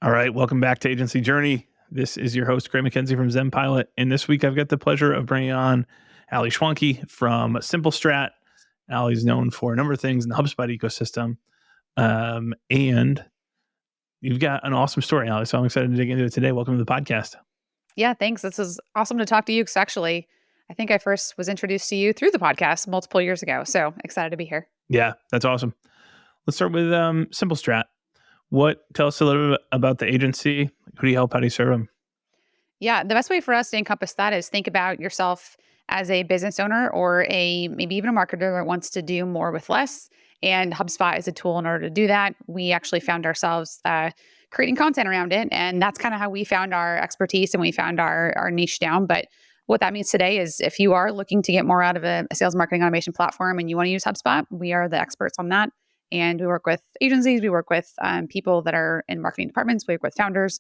All right, welcome back to Agency Journey. This is your host, Gray McKenzie from Zen Pilot. And this week I've got the pleasure of bringing on Ali Schwanke from Simple Strat. Ali's known for a number of things in the HubSpot ecosystem. And you've got an awesome story, Ali, so I'm excited to dig into it today. Welcome to the podcast. Yeah, thanks. This is awesome to talk to you because actually, I think I first was introduced to you through the podcast multiple years ago. So excited to be here. Yeah, that's awesome. Let's start with Simple Strat. Tell us a little bit about the agency. Who do you help? How do you serve them? Yeah, the best way for us to encompass that is think about yourself as a business owner or maybe even a marketer that wants to do more with less. And HubSpot is a tool in order to do that. We actually found ourselves creating content around it. And that's kind of how we found our expertise and we found our niche down. But what that means today is if you are looking to get more out of a sales marketing automation platform and you want to use HubSpot, we are the experts on that. And we work with agencies, we work with people that are in marketing departments, we work with founders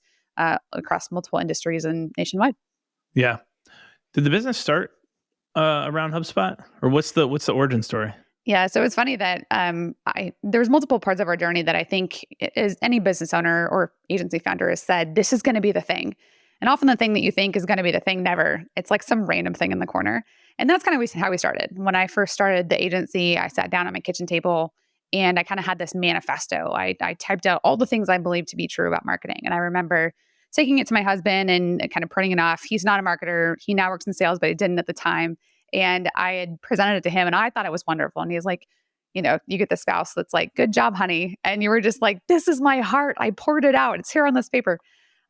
across multiple industries and nationwide. Yeah. Did the business start around HubSpot, or what's the origin story? Yeah, so it's funny that there's multiple parts of our journey that I think is any business owner or agency founder has said, this is going to be the thing. And often the thing that you think is going to be the thing, never. It's like some random thing in the corner. And that's kind of how we started. When I first started the agency, I sat down at my kitchen table and I kind of had this manifesto. I typed out all the things I believed to be true about marketing. And I remember taking it to my husband and kind of printing it off. He's not a marketer. He now works in sales, but he didn't at the time. And I had presented it to him and I thought it was wonderful. And he was like, you get the spouse that's like, good job, honey. And you were just like, this is my heart. I poured it out. It's here on this paper.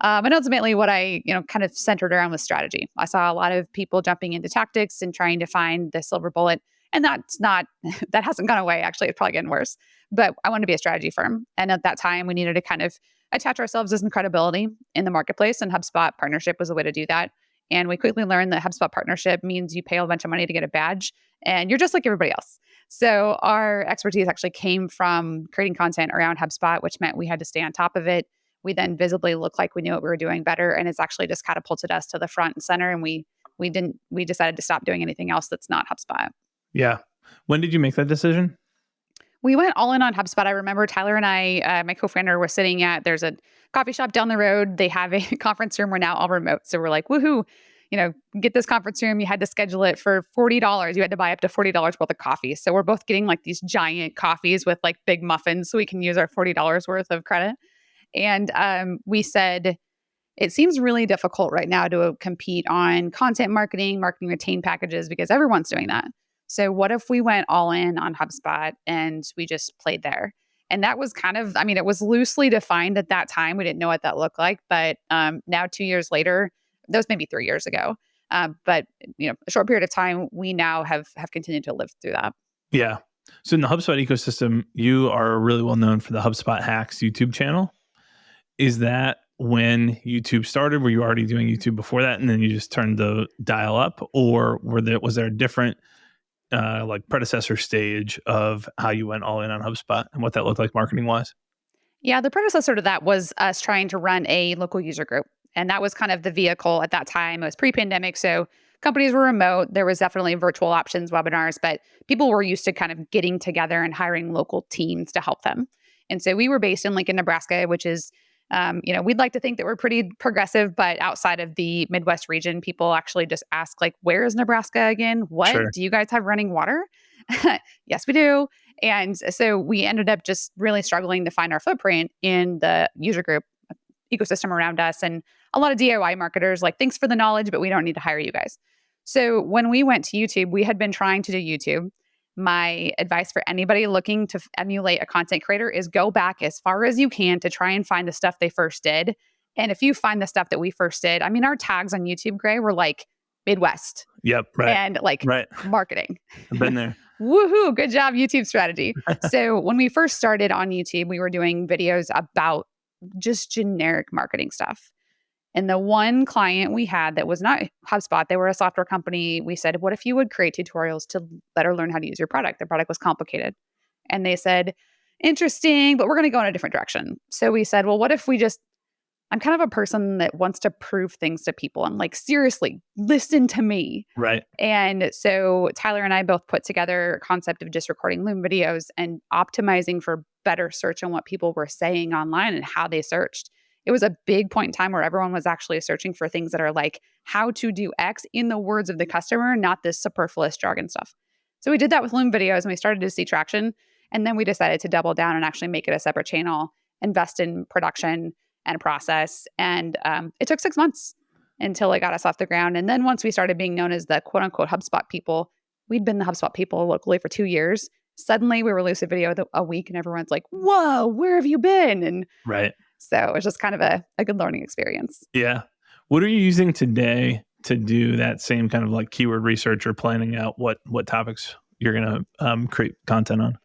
And ultimately what I, kind of centered around was strategy. I saw a lot of people jumping into tactics and trying to find the silver bullet. And that hasn't gone away. Actually, it's probably getting worse. But I wanted to be a strategy firm. And at that time, we needed to kind of attach ourselves as credibility in the marketplace. And HubSpot partnership was a way to do that. And we quickly learned that HubSpot partnership means you pay a bunch of money to get a badge and you're just like everybody else. So our expertise actually came from creating content around HubSpot, which meant we had to stay on top of it. We then visibly looked like we knew what we were doing better. And it's actually just catapulted us to the front and center. And we decided to stop doing anything else that's not HubSpot. Yeah. When did you make that decision? We went all in on HubSpot. I remember Tyler and I, my co-founder, were sitting there's a coffee shop down the road. They have a conference room. We're now all remote. So we're like, woohoo, get this conference room. You had to schedule it for $40. You had to buy up to $40 worth of coffee. So we're both getting like these giant coffees with like big muffins so we can use our $40 worth of credit. And we said, it seems really difficult right now to compete on content marketing retained packages because everyone's doing that. So what if we went all in on HubSpot and we just played there? And that was kind of, it was loosely defined at that time. We didn't know what that looked like. But now 2 years later, that was maybe 3 years ago. But a short period of time, we now have continued to live through that. Yeah. So in the HubSpot ecosystem, you are really well known for the HubSpot Hacks YouTube channel. Is that when YouTube started? Were you already doing YouTube before that, and then you just turned the dial up, or was there a different predecessor stage of how you went all in on HubSpot and what that looked like marketing wise? Yeah, the predecessor to that was us trying to run a local user group, and that was kind of the vehicle at that time. It was pre-pandemic, so companies were remote. There was definitely virtual options, webinars, but people were used to kind of getting together and hiring local teams to help them. And so we were based in Lincoln, Nebraska, which is we'd like to think that we're pretty progressive, but outside of the Midwest region, people actually just ask like, where is Nebraska again? What? Sure. Do you guys have running water? Yes, we do. And so we ended up just really struggling to find our footprint in the user group ecosystem around us. And a lot of DIY marketers like, thanks for the knowledge, but we don't need to hire you guys. So when we went to YouTube, we had been trying to do YouTube. My advice for anybody looking to emulate a content creator is go back as far as you can to try and find the stuff they first did. And if you find the stuff that we first did, our tags on YouTube, Gray, were like Midwest. Yep. Right. And marketing. I've been there. Woohoo. Good job, YouTube strategy. So when we first started on YouTube, we were doing videos about just generic marketing stuff. And the one client we had that was not HubSpot, they were a software company. We said, what if you would create tutorials to let her learn how to use your product? The product was complicated. And they said, interesting, but we're going to go in a different direction. So we said, well, what if I'm kind of a person that wants to prove things to people. I'm like, seriously, listen to me. Right. And so Tyler and I both put together a concept of just recording Loom videos and optimizing for better search on what people were saying online and how they searched. it was a big point in time where everyone was actually searching for things that are like how to do X in the words of the customer, not this superfluous jargon stuff. So we did that with Loom videos and we started to see traction. And then we decided to double down and actually make it a separate channel, invest in production and process. And it took 6 months until it got us off the ground. And then once we started being known as the quote unquote HubSpot people, we'd been the HubSpot people locally for 2 years. Suddenly we release a video a week and everyone's like, whoa, where have you been? And Right. so it was just kind of a good learning experience. Yeah. What are you using today to do that same kind of like keyword research or planning out what topics you're going to create content on?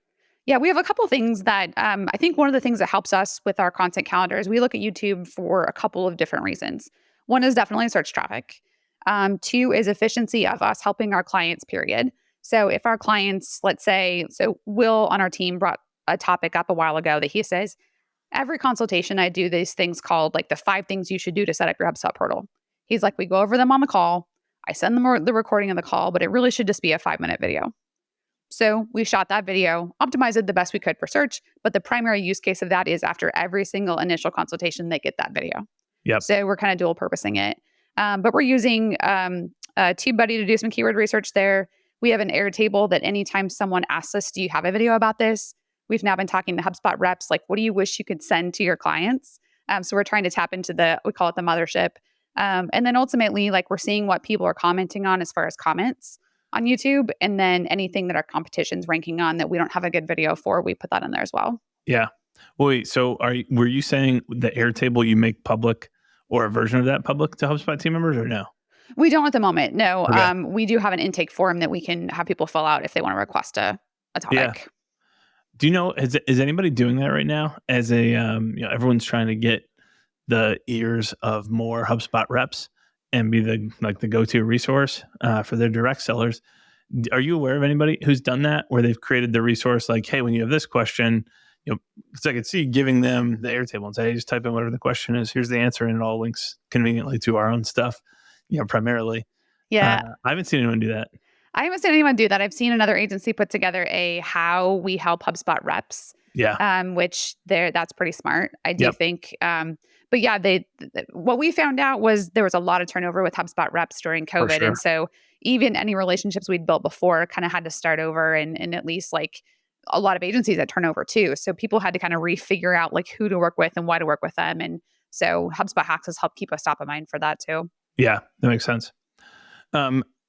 Yeah, we have a couple things that I think one of the things that helps us with our content calendar is we look at YouTube for a couple of different reasons. One is definitely search traffic. Two is efficiency of us helping our clients, period. So if our clients, let's say, so Will on our team brought a topic up a while ago that he says, every consultation I do these things called like the 5 things you should do to set up your HubSpot portal. He's like, we go over them on the call. I send them the recording of the call, but it really should just be a 5-minute video. So we shot that video, optimized it the best we could for search, but the primary use case of that is after every single initial consultation, they get that video. Yep. So we're kind of dual purposing it. But we're using TubeBuddy to do some keyword research there. We have an Airtable that anytime someone asks us, do you have a video about this? We've now been talking to HubSpot reps, like, what do you wish you could send to your clients? So we're trying to tap into we call it the mothership. And then ultimately, like we're seeing what people are commenting on as far as comments on YouTube. And then anything that our competition's ranking on that we don't have a good video for, we put that in there as well. Yeah. Wait, so were you saying the Airtable you make public or a version of that public to HubSpot team members or no? We don't at the moment. No. Okay. We do have an intake form that we can have people fill out if they want to request a topic. Yeah. Do you know, is anybody doing that right now? As a, everyone's trying to get the ears of more HubSpot reps and be the go-to resource for their direct sellers. Are you aware of anybody who's done that, where they've created the resource like, hey, when you have this question, because I could see giving them the Airtable and say, hey, just type in whatever the question is. Here's the answer, and it all links conveniently to our own stuff, primarily. Yeah. I haven't seen anyone do that. I haven't seen anyone do that. I've seen another agency put together a how we help HubSpot reps. Yeah. Which that's pretty smart. I do think. But yeah, what we found out was there was a lot of turnover with HubSpot reps during COVID. Sure. And so even any relationships we'd built before kind of had to start over, and at least like a lot of agencies that turn over too. So people had to kind of refigure out like who to work with and why to work with them. And so HubSpot Hacks has helped keep us top of mind for that too. Yeah, that makes sense.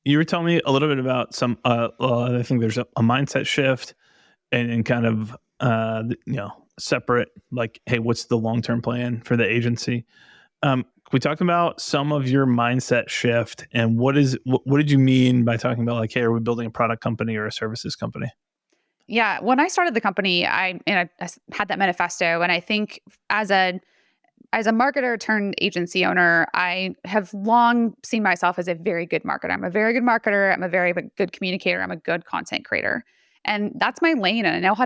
You were telling me a little bit about some, I think there's a mindset shift and kind of, separate, like, hey, what's the long-term plan for the agency? We talked about some of your mindset shift, and what did you mean by talking about like, hey, are we building a product company or a services company? Yeah, when I started the company, I had that manifesto, and I think as a marketer turned agency owner, I have long seen myself as a very good marketer. I'm a very good marketer. I'm a very good communicator. I'm a good content creator. And that's my lane. And I know how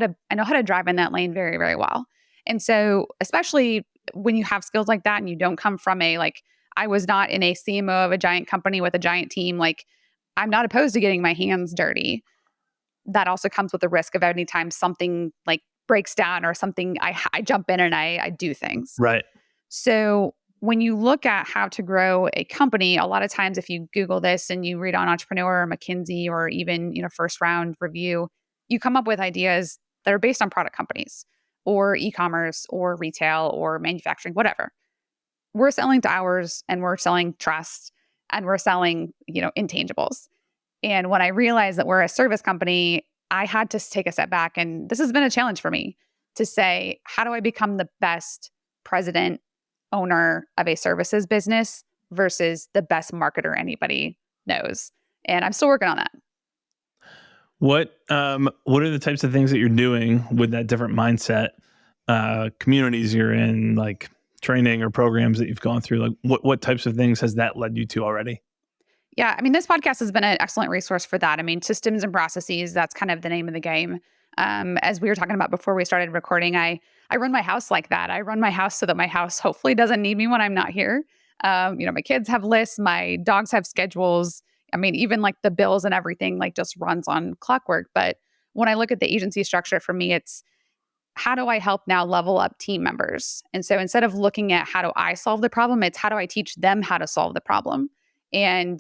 to drive in that lane very, very well. And so, especially when you have skills like that and you don't come from I was not in a CMO of a giant company with a giant team, like I'm not opposed to getting my hands dirty. That also comes with the risk of any time something like breaks down or something, I jump in and I do things. Right. So when you look at how to grow a company, a lot of times if you Google this and you read on Entrepreneur or McKinsey or even, First Round Review, you come up with ideas that are based on product companies or e-commerce or retail or manufacturing, whatever. We're selling to hours and we're selling trust and we're selling, intangibles. And when I realized that we're a service company, I had to take a step back. And this has been a challenge for me to say, how do I become the best president, owner of a services business versus the best marketer anybody knows? And I'm still working on that. What are the types of things that you're doing with that different mindset, communities you're in, like training or programs that you've gone through? Like what types of things has that led you to already? Yeah, this podcast has been an excellent resource for that. Systems and processes, that's kind of the name of the game. As we were talking about before we started recording, I run my house like that. I run my house so that my house hopefully doesn't need me when I'm not here. My kids have lists, my dogs have schedules. Even like the bills and everything just runs on clockwork. But when I look at the agency structure, for me, it's how do I help now level up team members? And so instead of looking at how do I solve the problem, it's how do I teach them how to solve the problem? And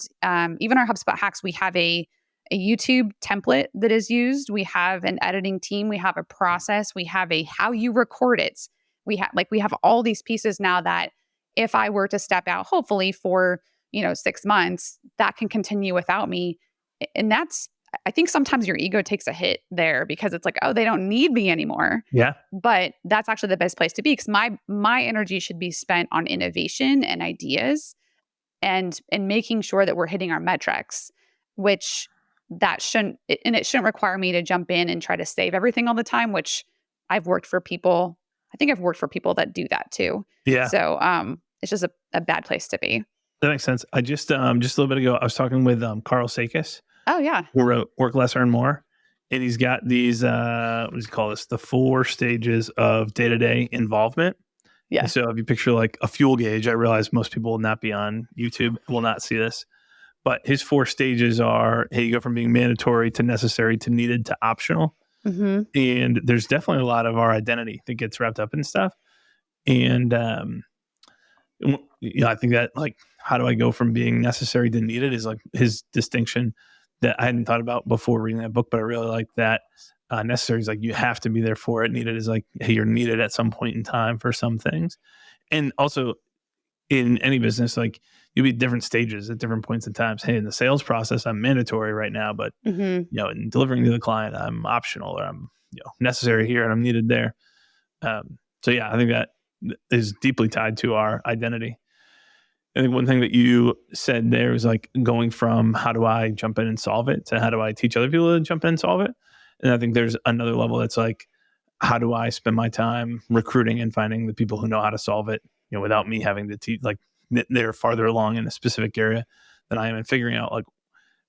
even our HubSpot hacks, we have a YouTube template that is used. We have an editing team. We have a process. We have a how you record it. We have all these pieces now that if I were to step out, hopefully for 6 months, that can continue without me. And that's, I think sometimes your ego takes a hit there because it's like, oh, they don't need me anymore. Yeah. But that's actually the best place to be because my energy should be spent on innovation and ideas and making sure that we're hitting our metrics, which it shouldn't require me to jump in and try to save everything all the time, which I've worked for people. I think I've worked for people that do that too. Yeah. So it's just a bad place to be. That makes sense. I just a little bit ago, I was talking with Carl Sakis, Oh yeah. who wrote Work Less, Earn More. And he's got these, what does he call this? The 4 stages of day-to-day involvement. Yeah. And so if you picture like a fuel gauge, I realize most people will not be on YouTube, will not see this. But his 4 stages are, hey, you go from being mandatory to necessary to needed to optional. Mm-hmm. And there's definitely a lot of our identity that gets wrapped up in stuff. And, I think that like, how do I go from being necessary to needed is like his distinction that I hadn't thought about before reading that book, but I really like that. Necessary is like, you have to be there for it. Needed is like, hey, you're needed at some point in time for some things. And also in any business, like you'll be at different stages at different points in times. Hey, in the sales process, I'm mandatory right now, but Mm-hmm. in delivering to the client, I'm optional, or I'm necessary here and I'm needed there. So yeah, I think that is deeply tied to our identity. I think one thing that you said there is like going from how do I jump in and solve it to how do I teach other people to jump in and solve it. And I think there's another level that's like, how do I spend my time recruiting and finding the people who know how to solve it, without me having to teach, like they're farther along in a specific area than I am, and figuring out like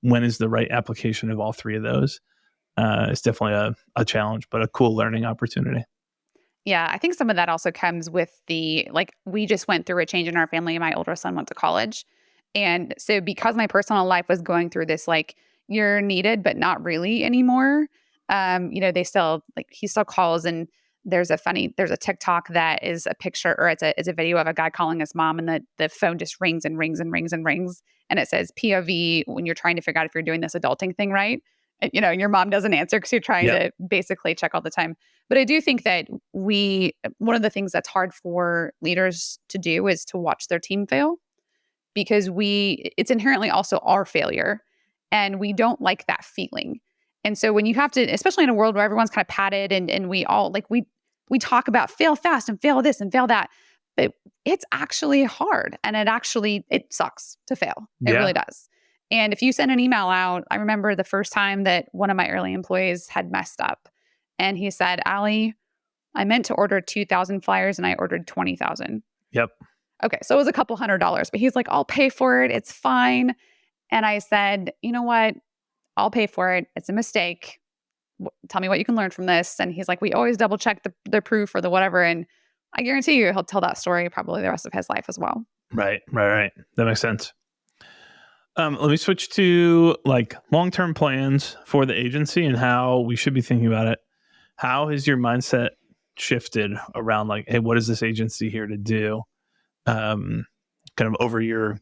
when is the right application of all 3 of those. It's definitely a challenge, but a cool learning opportunity. Yeah, I think some of that also comes with we just went through a change in our family. My older son went to college. And so because my personal life was going through this, like, you're needed, but not really anymore. They still he still calls and there's a TikTok that is a picture or it's a video of a guy calling his mom and the phone just rings and rings and rings and rings. And it says POV when you're trying to figure out if you're doing this adulting thing right. And, your mom doesn't answer because you're trying to basically check all the time. But I do think that one of the things that's hard for leaders to do is to watch their team fail because it's inherently also our failure and we don't like that feeling. And so when you have to, especially in a world where everyone's kind of padded and we all we talk about fail fast and fail this and fail that, but it's actually hard and it sucks to fail. It really does. And if you send an email out, I remember the first time that one of my early employees had messed up and he said, Allie, I meant to order 2,000 flyers and I ordered 20,000. Yep. Okay. So it was a couple $100s, but he's like, I'll pay for it. It's fine. And I said, you know what? I'll pay for it. It's a mistake. Tell me what you can learn from this. And he's like, we always double check the proof or the whatever. And I guarantee you he'll tell that story probably the rest of his life as well. Right. That makes sense. Let me switch to like long-term plans for the agency and how we should be thinking about it. How has your mindset shifted around like, hey, what is this agency here to do? Kind of over your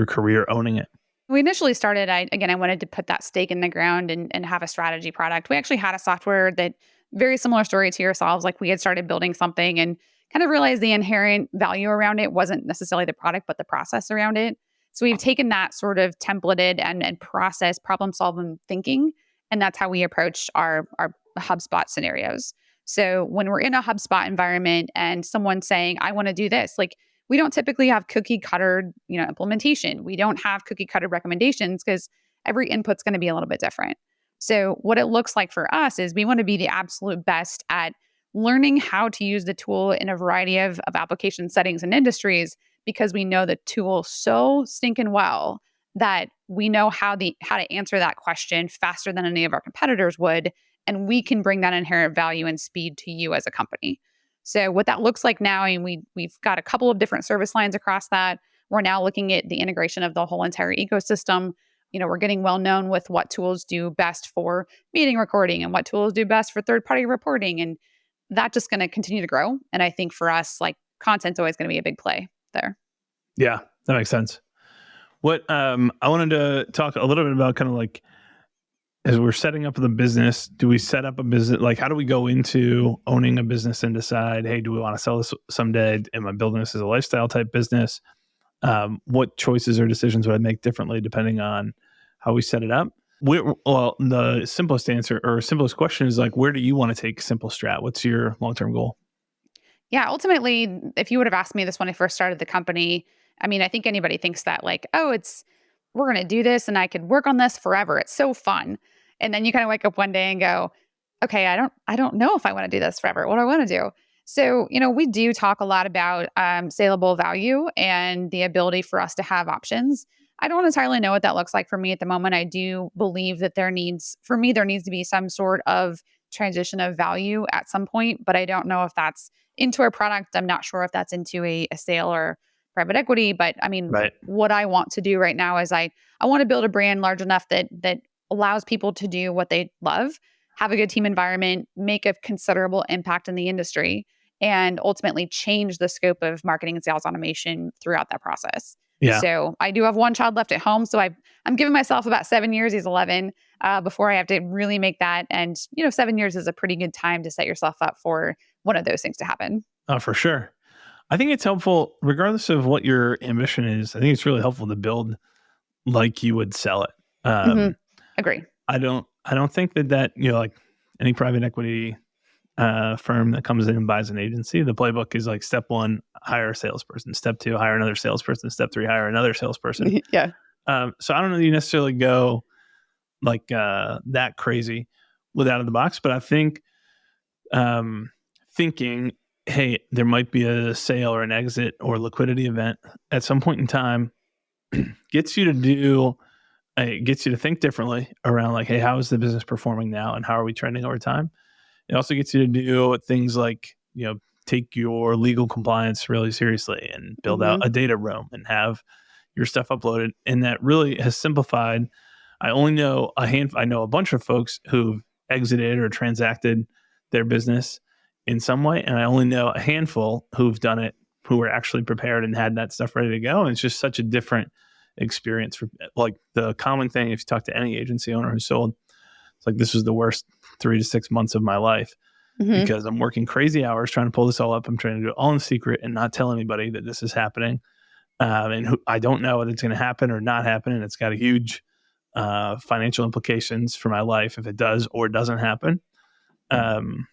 career owning it. We initially started, I wanted to put that stake in the ground and have a strategy product. We actually had a software that very similar story to yourselves. Like we had started building something and kind of realized the inherent value around it wasn't necessarily the product, but the process around it. So we've taken that sort of templated and process problem solving thinking. And that's how we approach our HubSpot scenarios. So when we're in a HubSpot environment and someone's saying, I want to do this, like we don't typically have cookie cutter, implementation. We don't have cookie cutter recommendations because every input's going to be a little bit different. So what it looks like for us is we want to be the absolute best at learning how to use the tool in a variety of application settings and industries because we know the tool so stinking well that we know how to answer that question faster than any of our competitors would. And we can bring that inherent value and speed to you as a company. So what that looks like now, and we've got a couple of different service lines across that. We're now looking at the integration of the whole entire ecosystem. We're getting well known with what tools do best for meeting recording and what tools do best for third-party reporting. And that's just going to continue to grow. And I think for us, like content's always going to be a big play there. Yeah, that makes sense. What I wanted to talk a little bit about kind of like as we're setting up the business, do we set up a business? Like, how do we go into owning a business and decide, hey, do we want to sell this someday? Am I building this as a lifestyle type business? What choices or decisions would I make differently depending on how we set it up? Well, the simplest answer or simplest question is like, where do you want to take Simple Strat? What's your long-term goal? Yeah, ultimately, if you would have asked me this when I first started the company, I mean, I think anybody thinks that like, oh, we're going to do this and I could work on this forever. It's so fun. And then you kind of wake up one day and go, okay, I don't know if I want to do this forever. What do I want to do? So, we do talk a lot about saleable value and the ability for us to have options. I don't entirely know what that looks like for me at the moment. I do believe that there needs to be some sort of transition of value at some point, but I don't know if that's into a product. I'm not sure if that's into a sale or private equity. But I mean, Right. what I want to do right now is I want to build a brand large enough that allows people to do what they love, have a good team environment, make a considerable impact in the industry, and ultimately change the scope of marketing and sales automation throughout that process. Yeah. So I do have one child left at home. So I'm giving myself about 7 years. He's 11 before I have to really make that. And 7 years is a pretty good time to set yourself up for one of those things to happen. Oh, for sure. I think it's helpful, regardless of what your ambition is. I think it's really helpful to build like you would sell it. Hmm. Agree. I don't think that like any private equity firm that comes in and buys an agency, the playbook is like step 1, hire a salesperson. Step 2, hire another salesperson. Step 3, hire another salesperson. Yeah. So I don't know that you necessarily go like that crazy with out of the box, but I think thinking, hey, there might be a sale or an exit or liquidity event at some point in time gets you to think differently around like, hey, how is the business performing now and how are we trending over time? It also gets you to do things like, take your legal compliance really seriously and build out Hmm. a data room and have your stuff uploaded. And that really has simplified. I know a bunch of folks who've exited or transacted their business in some way. And I only know a handful who've done it, who were actually prepared and had that stuff ready to go. And it's just such a different experience for like the common thing. If you talk to any agency owner who sold, it's like, this was the worst 3 to 6 months of my life Hmm. because I'm working crazy hours trying to pull this all up. I'm trying to do it all in secret and not tell anybody that this is happening. I don't know whether it's going to happen or not happen. And it's got a huge financial implications for my life if it does or doesn't happen. And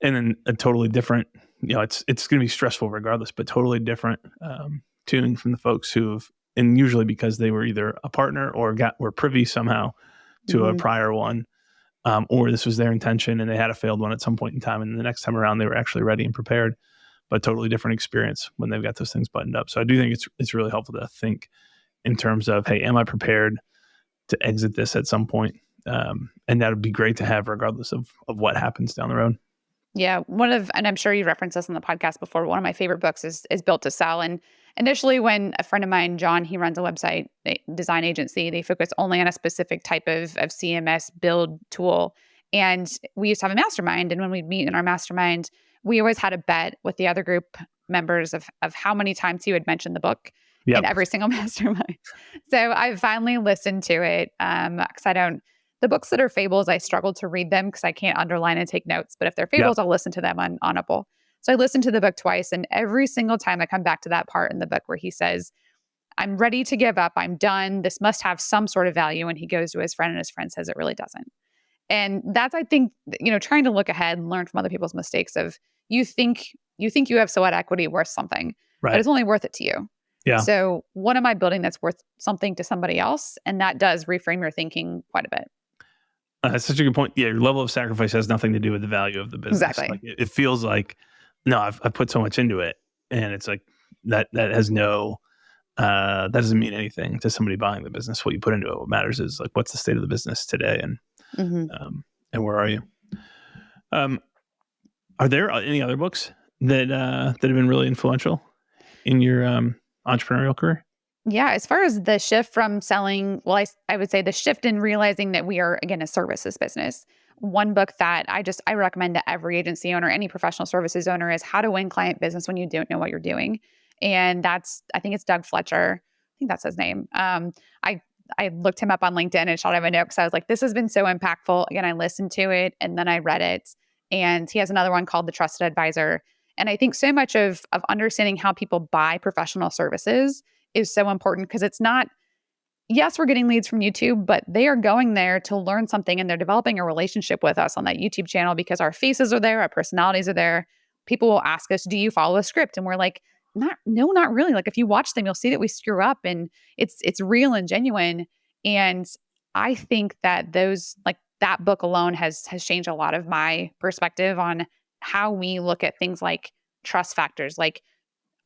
then a totally different, it's going to be stressful regardless, but totally different tune from the folks and usually because they were either a partner or were privy somehow to a Hmm. prior one, or this was their intention and they had a failed one at some point in time. And the next time around, they were actually ready and prepared, but totally different experience when they've got those things buttoned up. So I do think it's really helpful to think in terms of, hey, am I prepared to exit this at some point? And that would be great to have regardless of what happens down the road. Yeah, and I'm sure you referenced this on the podcast before. One of my favorite books is Built to Sell. And initially, when a friend of mine, John, he runs a website design agency, they focus only on a specific type of CMS build tool. And we used to have a mastermind. And when we'd meet in our mastermind, we always had a bet with the other group members of how many times he would mention the book in Yep. every single mastermind. So I finally listened to it because the books that are fables, I struggle to read them because I can't underline and take notes. But if they're Yep. fables, I'll listen to them on Audible. So I listened to the book twice. And every single time I come back to that part in the book where he says, I'm ready to give up. I'm done. This must have some sort of value. And he goes to his friend and his friend says it really doesn't. And that's, I think, trying to look ahead and learn from other people's mistakes of you think you have sweat equity worth something, but Right. it's only worth it to you. Yeah. So what am I building that's worth something to somebody else? And that does reframe your thinking quite a bit. That's such a good point. Yeah, your level of sacrifice has nothing to do with the value of the business. Exactly. Like it feels like, no, I've put so much into it, and it's like that has no that doesn't mean anything to somebody buying the business. What you put into it, what matters is like what's the state of the business today, and where are you? Are there any other books that have been really influential in your entrepreneurial career? Yeah, as far as the shift from selling, well, I would say the shift in realizing that we are, again, a services business. one book that I recommend to every agency owner, any professional services owner, is How to Win Client Business When You Don't Know What You're Doing. And I think it's Doug Fletcher. I think that's his name. I looked him up on LinkedIn and shot him a note because I was like, this has been so impactful. Again, I listened to it and then I read it. And he has another one called The Trusted Advisor. And I think so much of understanding how people buy professional services is so important, because it's not, yes, we're getting leads from YouTube, but they are going there to learn something, and they're developing a relationship with us on that YouTube channel because our faces are there, our personalities are there. People will ask us, do you follow a script? And we're like, not really. Like, if you watch them, you'll see that we screw up, and it's real and genuine. And I think that that book alone has changed a lot of my perspective on how we look at things like trust factors. Like,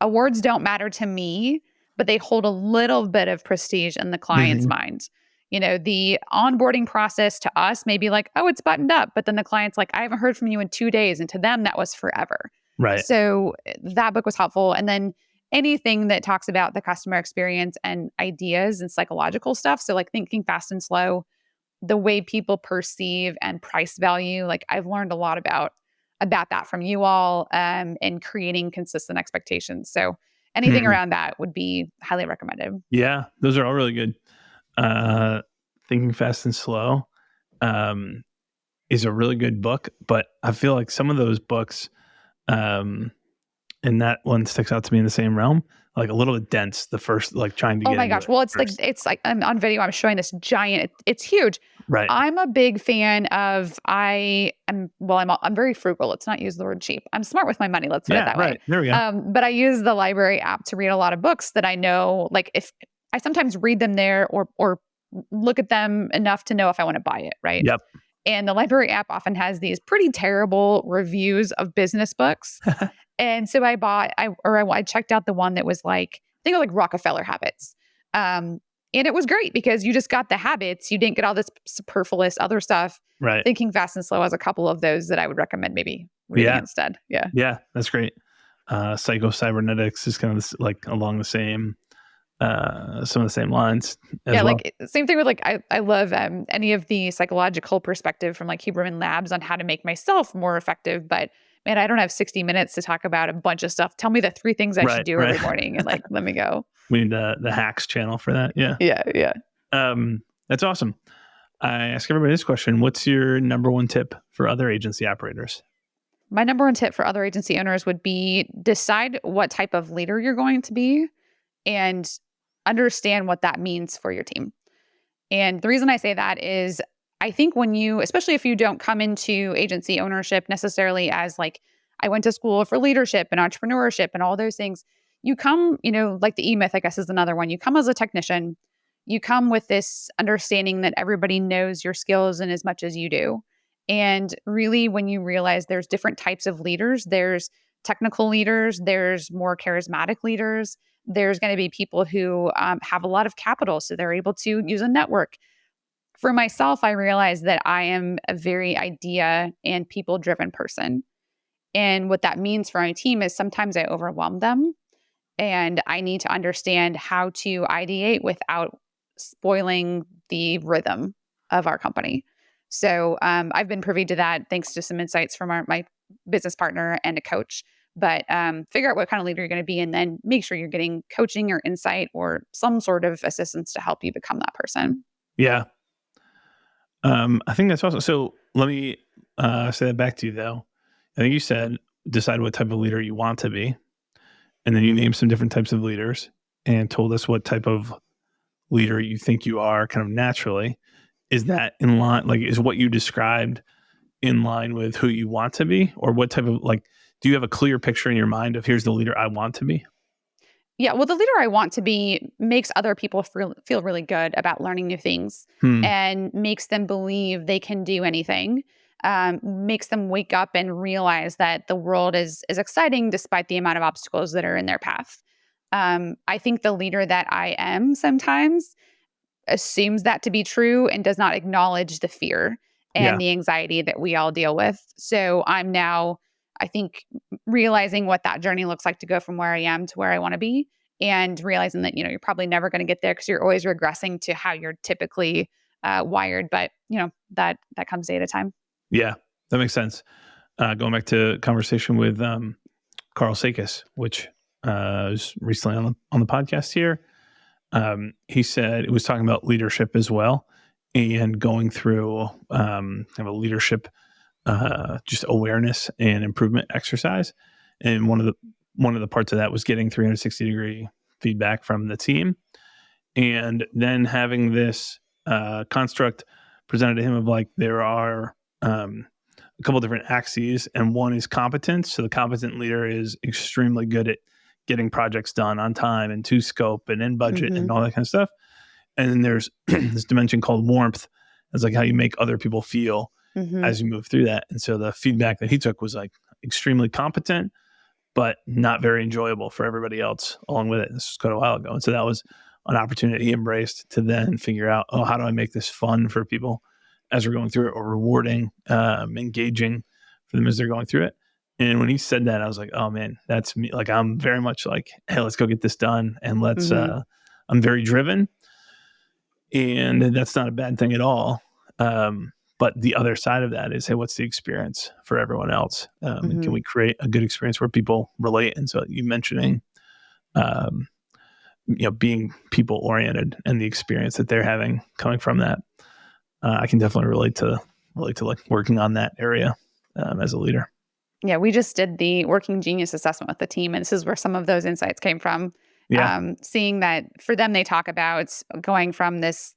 awards don't matter to me, but they hold a little bit of prestige in the client's mind. The onboarding process to us may be like, oh, it's buttoned up. But then the client's like, I haven't heard from you in 2 days. And to them, that was forever. Right. So that book was helpful. And then anything that talks about the customer experience and ideas and psychological stuff. So like Thinking Fast and Slow, the way people perceive and price value. Like, I've learned a lot about that from you all, and creating consistent expectations. So anything around that would be highly recommended. Yeah, those are all really good. Thinking Fast and Slow is a really good book, but I feel like some of those books, and that one sticks out to me in the same realm, like a little bit dense. The first, like, trying to get. Oh my gosh! Well, it's like I'm on video. I'm showing this giant. It's huge. Right. I'm a big fan of. I'm very frugal. Let's not use the word cheap. I'm smart with my money. Let's put it that way. There we go. But I use the library app to read a lot of books that I know. Like, if I sometimes read them there or look at them enough to know if I want to buy it. Right. Yep. And the library app often has these pretty terrible reviews of business books. And so I checked out the one that was like, I think it was like Rockefeller Habits. And it was great because you just got the habits. You didn't get all this superfluous other stuff. Right. Thinking Fast and Slow has a couple of those that I would recommend maybe reading instead. Yeah. Yeah, that's great. Psycho-Cybernetics is kind of like along the same, some of the same lines as well. Like same thing with like, I love any of the psychological perspective from like Huberman Labs on how to make myself more effective. But man, I don't have 60 minutes to talk about a bunch of stuff. Tell me the 3 things I should do every morning, and like, let me go. We need the hacks channel for that. Yeah. Yeah. That's awesome. I ask everybody this question. What's your number one tip for other agency operators? My number one tip for other agency owners would be decide what type of leader you're going to be and understand what that means for your team. And the reason I say that is I think especially if you don't come into agency ownership necessarily as like, I went to school for leadership and entrepreneurship and all those things, you come, like the E-Myth, I guess, is another one. You come as a technician, you come with this understanding that everybody knows your skills in as much as you do. And really, when you realize there's different types of leaders, there's technical leaders, there's more charismatic leaders, there's going to be people who have a lot of capital, so they're able to use a network. For myself, I realized that I am a very idea and people-driven person. And what that means for my team is sometimes I overwhelm them, and I need to understand how to ideate without spoiling the rhythm of our company. So I've been privy to that thanks to some insights from my business partner and a coach. But figure out what kind of leader you're going to be, and then make sure you're getting coaching or insight or some sort of assistance to help you become that person. Yeah. I think that's awesome. So let me say that back to you, though. I think you said decide what type of leader you want to be. And then you named some different types of leaders and told us what type of leader you think you are kind of naturally. Is that in line, like, is what you described in line with who you want to be? Or what type of, like, do you have a clear picture in your mind of here's the leader I want to be? Yeah, well, the leader I want to be makes other people feel really good about learning new things and makes them believe they can do anything, makes them wake up and realize that the world is exciting despite the amount of obstacles that are in their path. I think the leader that I am sometimes assumes that to be true and does not acknowledge the fear and the anxiety that we all deal with. So I'm now, I think, realizing what that journey looks like to go from where I am to where I want to be, and realizing that, you're probably never going to get there because you're always regressing to how you're typically wired. But, that comes day at a time. Yeah, that makes sense. Going back to conversation with Carl Sakis, which was recently on the podcast here. He said it was talking about leadership as well, and going through kind of a leadership just awareness and improvement exercise. And one of the parts of that was getting 360-degree feedback from the team, and then having this construct presented to him of like there are a couple different axes, and one is competence. So the competent leader is extremely good at getting projects done on time and to scope and in budget and all that kind of stuff. And then there's this dimension called warmth. It's like how you make other people feel as you move through that. And so the feedback that he took was like extremely competent, but not very enjoyable for everybody else along with it. This was quite a while ago. And so that was an opportunity he embraced to then figure out, oh, how do I make this fun for people as we're going through it, or rewarding, engaging for them as they're going through it. And when he said that, I was like, oh man, that's me. Like, I'm very much like, hey, let's go get this done. And I'm very driven, and that's not a bad thing at all. But the other side of that is, hey, what's the experience for everyone else? And can we create a good experience where people relate? And so you mentioning, being people oriented and the experience that they're having coming from that. I can definitely relate to like working on that area as a leader. Yeah, we just did the Working Genius assessment with the team, and this is where some of those insights came from. Yeah. Seeing that for them, they talk about going from this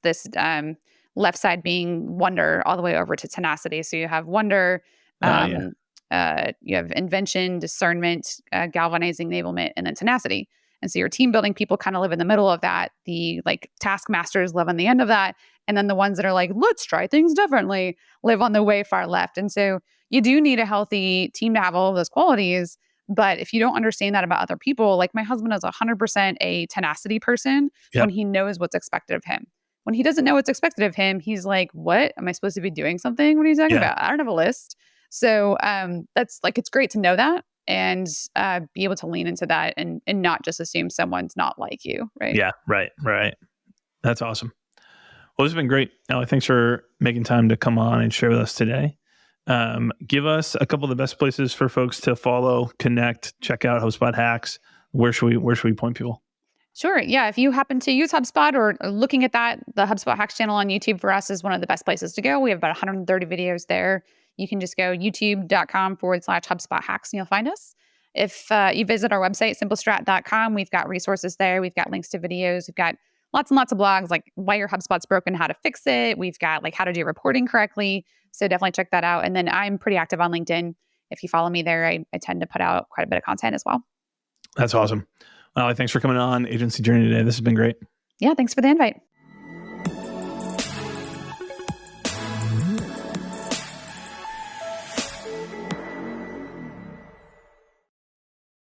left side being wonder all the way over to tenacity. So you have wonder, you have invention, discernment, galvanizing enablement, and then tenacity. And so your team building people kind of live in the middle of that. The like task masters live on the end of that. And then the ones that are like, let's try things differently, live on the way far left. And so you do need a healthy team to have all of those qualities. But if you don't understand that about other people, like my husband is 100% a tenacity person when he knows what's expected of him. When he doesn't know what's expected of him, he's like, what? Am I supposed to be doing something? What are you talking about? I don't have a list. So that's like, it's great to know that and be able to lean into that and not just assume someone's not like you, right? Yeah, right. That's awesome. Well, this has been great. Allie, thanks for making time to come on and share with us today. Give us a couple of the best places for folks to follow, connect, check out HubSpot Hacks. Where should we point people? Sure. Yeah. If you happen to use HubSpot or looking at that, the HubSpot Hacks channel on YouTube for us is one of the best places to go. We have about 130 videos there. You can just go youtube.com/HubSpot Hacks and you'll find us. If you visit our website, simplestrat.com, we've got resources there. We've got links to videos. We've got lots and lots of blogs, like why your HubSpot's broken, how to fix it. We've got like how to do reporting correctly. So definitely check that out. And then I'm pretty active on LinkedIn. If you follow me there, I tend to put out quite a bit of content as well. That's awesome. Allie, thanks for coming on Agency Journey today. This has been great. Yeah, thanks for the invite.